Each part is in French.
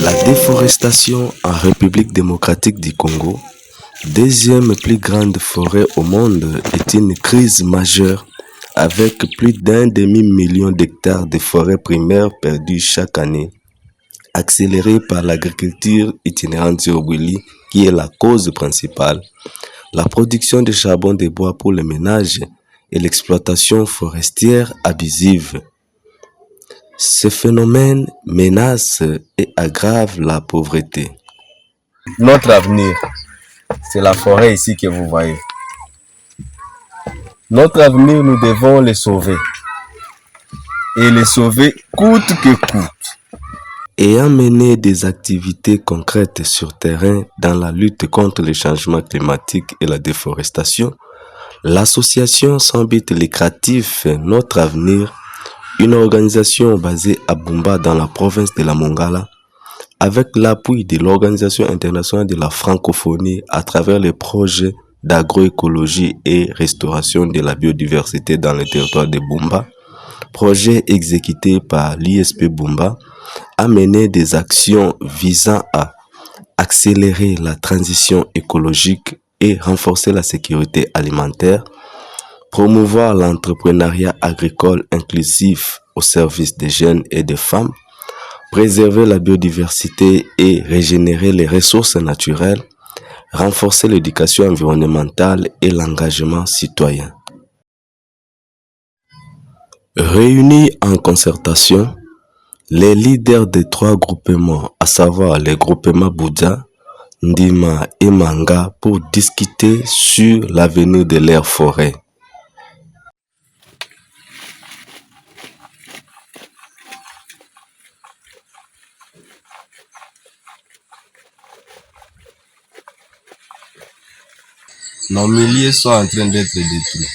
La déforestation en République démocratique du Congo, deuxième plus grande forêt au monde, est une crise majeure avec plus d'un demi-million d'hectares de forêts primaires perdus chaque année, accélérée par l'agriculture itinérante sur Willy, qui est la cause principale, la production de charbon de bois pour les ménages et l'exploitation forestière abusive. Ce phénomène menace et aggrave la pauvreté. Notre avenir, c'est la forêt ici que vous voyez. Notre avenir, nous devons le sauver. Et le sauver coûte que coûte. Ayant mené des activités concrètes sur terrain dans la lutte contre le changement climatique et la déforestation, l'association sans but lucratif Notre Avenir, une organisation basée à Bumba dans la province de la Mongala, avec l'appui de l'Organisation internationale de la francophonie à travers les projets d'agroécologie et restauration de la biodiversité dans le territoire de Bumba, projet exécuté par l'ISP Bumba, a mené des actions visant à accélérer la transition écologique et renforcer la sécurité alimentaire, promouvoir l'entrepreneuriat agricole inclusif au service des jeunes et des femmes, préserver la biodiversité et régénérer les ressources naturelles, renforcer l'éducation environnementale et l'engagement citoyen. Réunis en concertation, les leaders des trois groupements, à savoir les groupements Bouddha, Ndima et Manga, pour discuter sur l'avenir de leurs forêts. Nos milliers sont en train d'être détruits.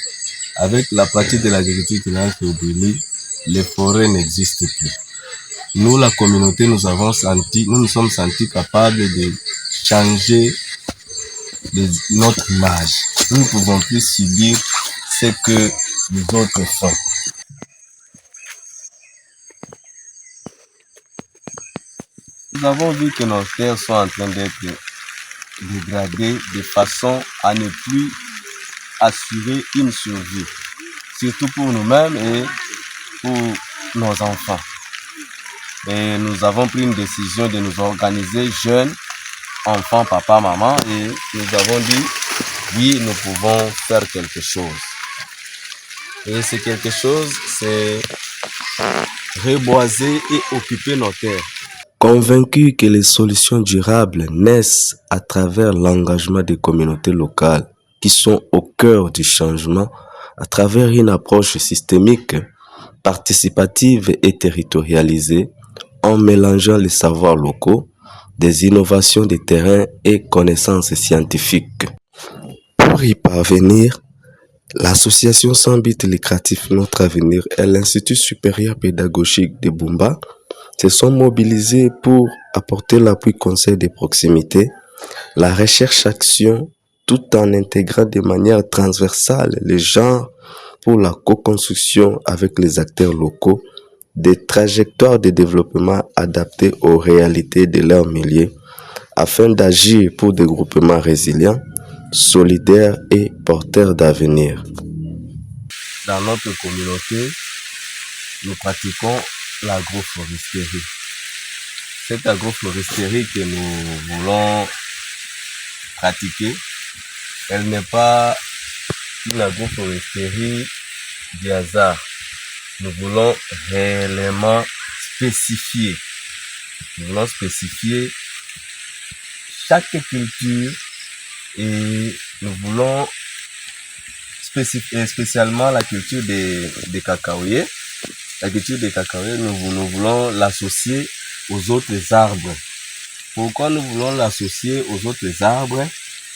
Avec la pratique de l'agriculture itinérante au Bili, les forêts n'existent plus. Nous, la communauté, nous nous sommes sentis capables de changer notre image. Nous ne pouvons plus subir ce que les autres font. Nous avons vu que nos terres sont en train d'être dégradées de façon à ne plus assurer une survie, surtout pour nous-mêmes et pour nos enfants. Et nous avons pris une décision de nous organiser jeunes, enfants, papa, maman, et nous avons dit, oui, nous pouvons faire quelque chose. Et c'est quelque chose, c'est reboiser et occuper nos terres. Convaincus que les solutions durables naissent à travers l'engagement des communautés locales qui sont au cœur du changement à travers une approche systémique, participative et territorialisée, en mélangeant les savoirs locaux, des innovations de terrain et connaissances scientifiques. Pour y parvenir, l'association sans but lucratif Notre Avenir et l'Institut supérieur pédagogique de Bumba se sont mobilisés pour apporter l'appui conseil de proximité, la recherche-action, tout en intégrant de manière transversale les genres pour la co-construction avec les acteurs locaux des trajectoires de développement adaptées aux réalités de leur milieu afin d'agir pour des groupements résilients, solidaires et porteurs d'avenir. Dans notre communauté, nous pratiquons l'agroforesterie. Cette agroforesterie que nous voulons pratiquer, elle n'est pas une agroforesterie du hasard. Nous voulons réellement spécifier. Nous voulons spécifier chaque culture et nous voulons spécifier spécialement la culture des cacaoyers. La culture des cacaoyers, nous voulons l'associer aux autres arbres. Pourquoi nous voulons l'associer aux autres arbres?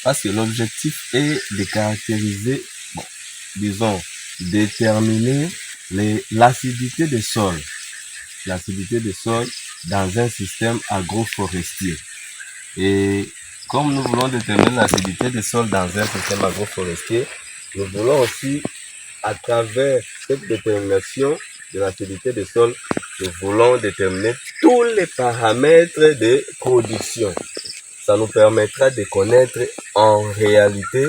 Parce que l'objectif est de caractériser, disons, déterminer l'acidité des sols. L'acidité des sols dans un système agroforestier. Et comme nous voulons déterminer l'acidité des sols dans un système agroforestier, nous voulons aussi, à travers cette détermination de l'acidité des sols, nous voulons déterminer tous les paramètres de production. Ça nous permettra de connaître en réalité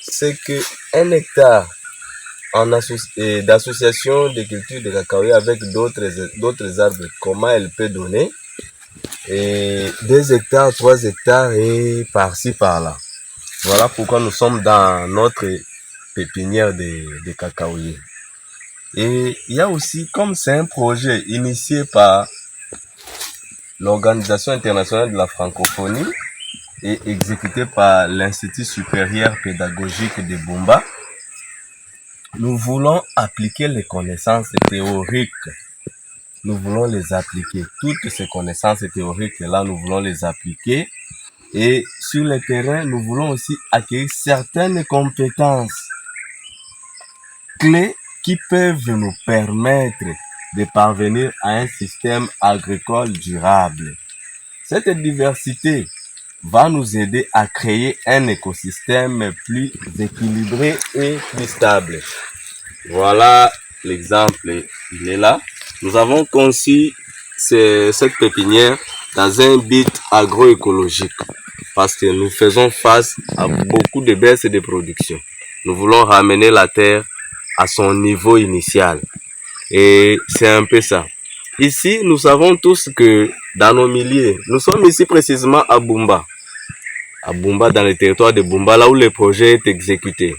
ce qu'un hectare d'association de culture de cacaoyer avec d'autres arbres, comment elle peut donner. Et 2 hectares, 3 hectares et par-ci, par-là. Voilà pourquoi nous sommes dans notre pépinière de cacaoyer. Et il y a aussi, comme c'est un projet initié par l'Organisation internationale de la francophonie et exécuté par l'Institut supérieur pédagogique de Bumba, nous voulons appliquer les connaissances théoriques. Nous voulons les appliquer. Toutes ces connaissances théoriques-là, nous voulons les appliquer. Et sur le terrain, nous voulons aussi acquérir certaines compétences clés qui peuvent nous permettre de parvenir à un système agricole durable. Cette diversité va nous aider à créer un écosystème plus équilibré et plus stable. Voilà l'exemple, il est là. Nous avons conçu cette pépinière dans un but agroécologique parce que nous faisons face à beaucoup de baisses de production. Nous voulons ramener la terre à son niveau initial. Et c'est un peu ça. Ici, nous savons tous que dans nos milieux, nous sommes ici précisément à Bumba. À Bumba, dans le territoire de Bumba, là où le projet est exécuté.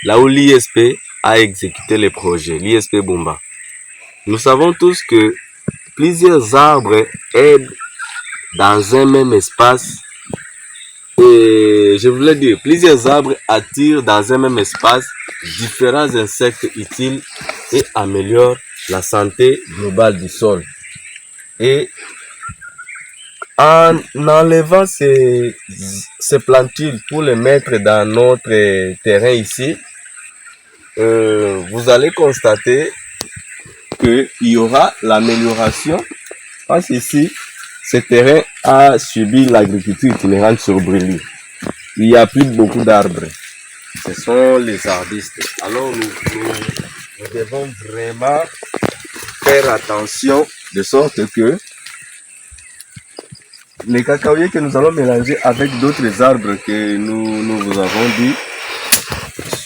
Là où l'ISP a exécuté le projet, l'ISP Bumba. Nous savons tous que plusieurs arbres aident dans un même espace. Et je voulais dire, plusieurs arbres attirent dans un même espace différents insectes utiles et améliorent la santé globale du sol. Et en enlevant ces plantules pour les mettre dans notre terrain ici, vous allez constater qu'il y aura l'amélioration. Parce qu'ici, ce terrain a subi l'agriculture itinérante sur brûlis. Il n'y a plus beaucoup d'arbres. Ce sont les arbustes. Alors nous devons vraiment faire attention de sorte que les cacaoyers que nous allons mélanger avec d'autres arbres que nous vous avons dit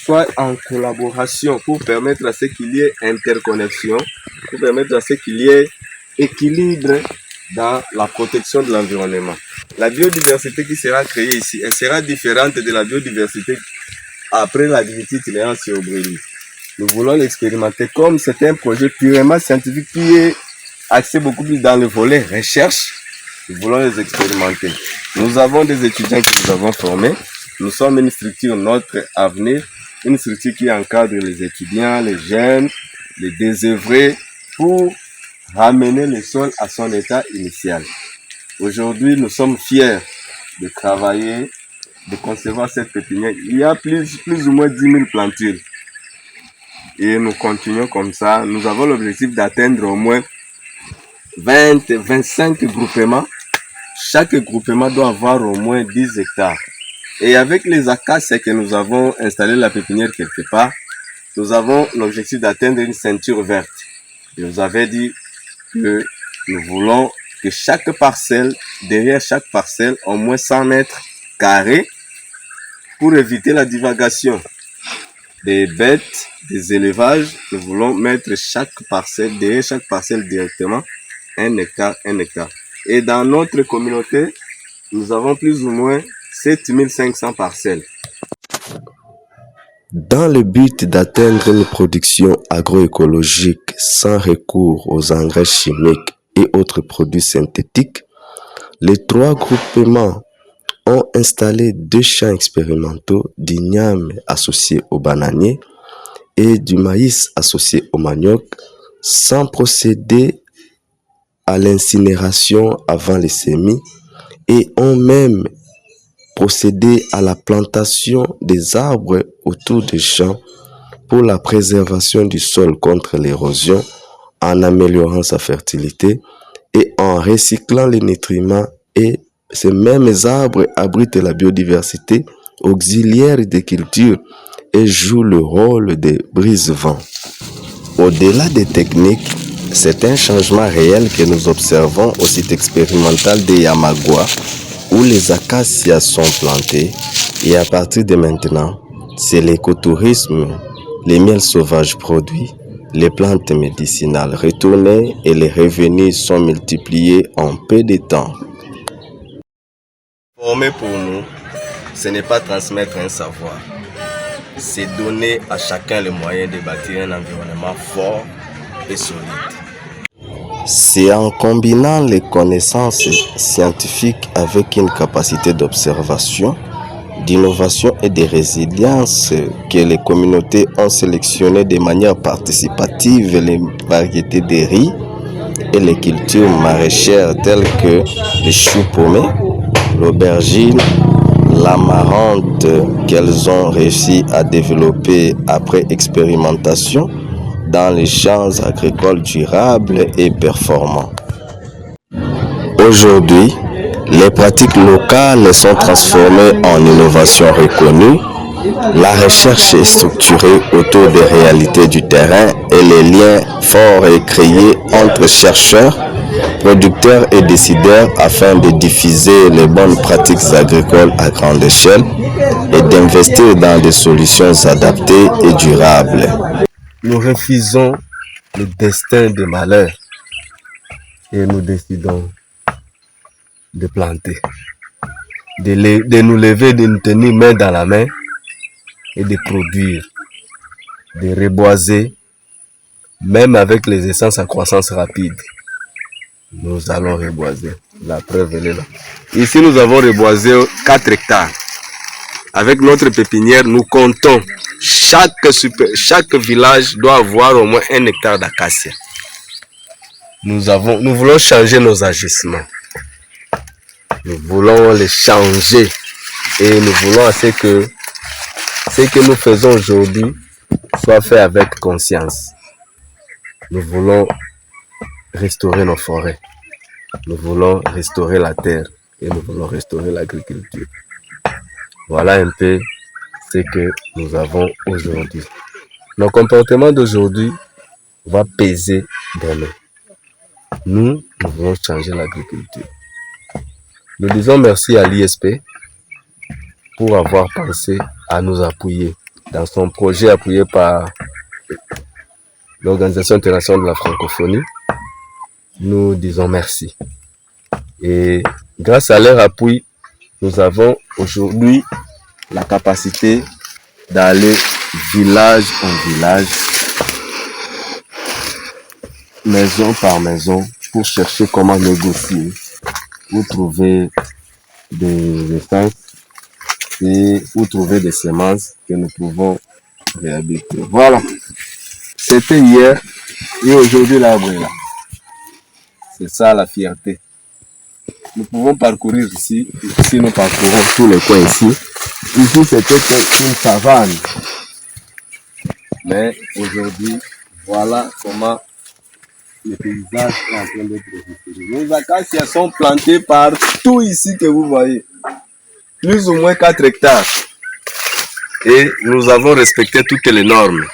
soient en collaboration pour permettre à ce qu'il y ait interconnexion, pour permettre à ce qu'il y ait équilibre dans la protection de l'environnement. La biodiversité qui sera créée ici, elle sera différente de la biodiversité après l'agriculture itinérante sur brûlis. Nous voulons l'expérimenter comme c'est un projet purement scientifique qui est axé beaucoup plus dans le volet recherche. Nous voulons les expérimenter. Nous avons des étudiants que nous avons formés. Nous sommes une structure, notre avenir, une structure qui encadre les étudiants, les jeunes, les désœuvrés pour ramener le sol à son état initial. Aujourd'hui, nous sommes fiers de travailler, de concevoir cette pépinière. Il y a plus ou moins 10 000 plantules. Et nous continuons comme ça. Nous avons l'objectif d'atteindre au moins 25 groupements. Chaque groupement doit avoir au moins 10 hectares. Et avec les acacias que nous avons installé la pépinière quelque part, nous avons l'objectif d'atteindre une ceinture verte. Je vous avais dit que nous voulons que chaque parcelle, derrière chaque parcelle, au moins 100 mètres carrés pour éviter la divagation des bêtes, des élevages. Nous voulons mettre derrière chaque parcelle directement 1 hectare, 1 hectare. Et dans notre communauté, nous avons plus ou moins 7500 parcelles. Dans le but d'atteindre une production agroécologique sans recours aux engrais chimiques et autres produits synthétiques, les 3 groupements ont installé 2 champs expérimentaux d'igname associé au bananier et du maïs associé au manioc sans procéder à l'incinération avant les semis et ont même procédé à la plantation des arbres autour des champs pour la préservation du sol contre l'érosion en améliorant sa fertilité et en recyclant les nutriments, et ces mêmes arbres abritent la biodiversité auxiliaire des cultures et jouent le rôle des brise-vents. Au-delà des techniques, C'est un changement réel que nous observons au site expérimental de Yamagua, où les acacias sont plantées, et à partir de maintenant, c'est l'écotourisme, les miels sauvages produits, les plantes médicinales retournées et les revenus sont multipliés en peu de temps. Former pour nous, ce n'est pas transmettre un savoir, c'est donner à chacun le moyen de bâtir un environnement fort et solide. C'est en combinant les connaissances scientifiques avec une capacité d'observation, d'innovation et de résilience que les communautés ont sélectionné de manière participative les variétés de riz et les cultures maraîchères telles que les choux paumés, l'aubergine, l'amarante qu'elles ont réussi à développer après expérimentation dans les champs agricoles durables et performants. Aujourd'hui, les pratiques locales sont transformées en innovations reconnues. La recherche est structurée autour des réalités du terrain et les liens forts et créés entre chercheurs, producteurs et décideurs afin de diffuser les bonnes pratiques agricoles à grande échelle et d'investir dans des solutions adaptées et durables. Nous refusons le destin de malheur et nous décidons de planter, de nous lever, de nous tenir main dans la main et de produire, de reboiser, même avec les essences à croissance rapide. Nous allons reboiser. La preuve elle est là. Ici, nous avons reboisé 4 hectares. Avec notre pépinière, nous comptons. Chaque village doit avoir au moins 1 hectare d'acacia. Nous voulons changer nos agissements. Nous voulons les changer. Et nous voulons assez que ce que nous faisons aujourd'hui soit fait avec conscience. Nous voulons restaurer nos forêts. Nous voulons restaurer la terre et nous voulons restaurer l'agriculture. Voilà un peu ce que nous avons aujourd'hui. Nos comportements d'aujourd'hui vont peser demain. Nous voulons changer l'agriculture. Nous disons merci à l'ISP pour avoir pensé à nous appuyer dans son projet appuyé par l'Organisation internationale de la francophonie. Nous disons merci. Et grâce à leur appui, nous avons aujourd'hui la capacité d'aller village en village, maison par maison, pour chercher comment négocier, pour trouver des essences et pour trouver des semences que nous pouvons réhabiliter. Voilà. C'était hier et aujourd'hui l'arbre est là. C'est ça la fierté. Nous pouvons parcourir ici. Ici, nous parcourons tous les coins ici. Ici, c'était une savane. Mais aujourd'hui, voilà comment le paysage est en train d'être restauré. Les acacias sont plantées partout ici que vous voyez. Plus ou moins 4 hectares. Et nous avons respecté toutes les normes.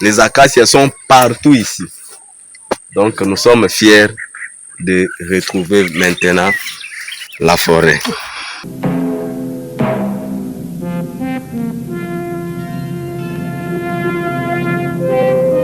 Les acacias sont partout ici. Donc nous sommes fiers de retrouver maintenant la forêt.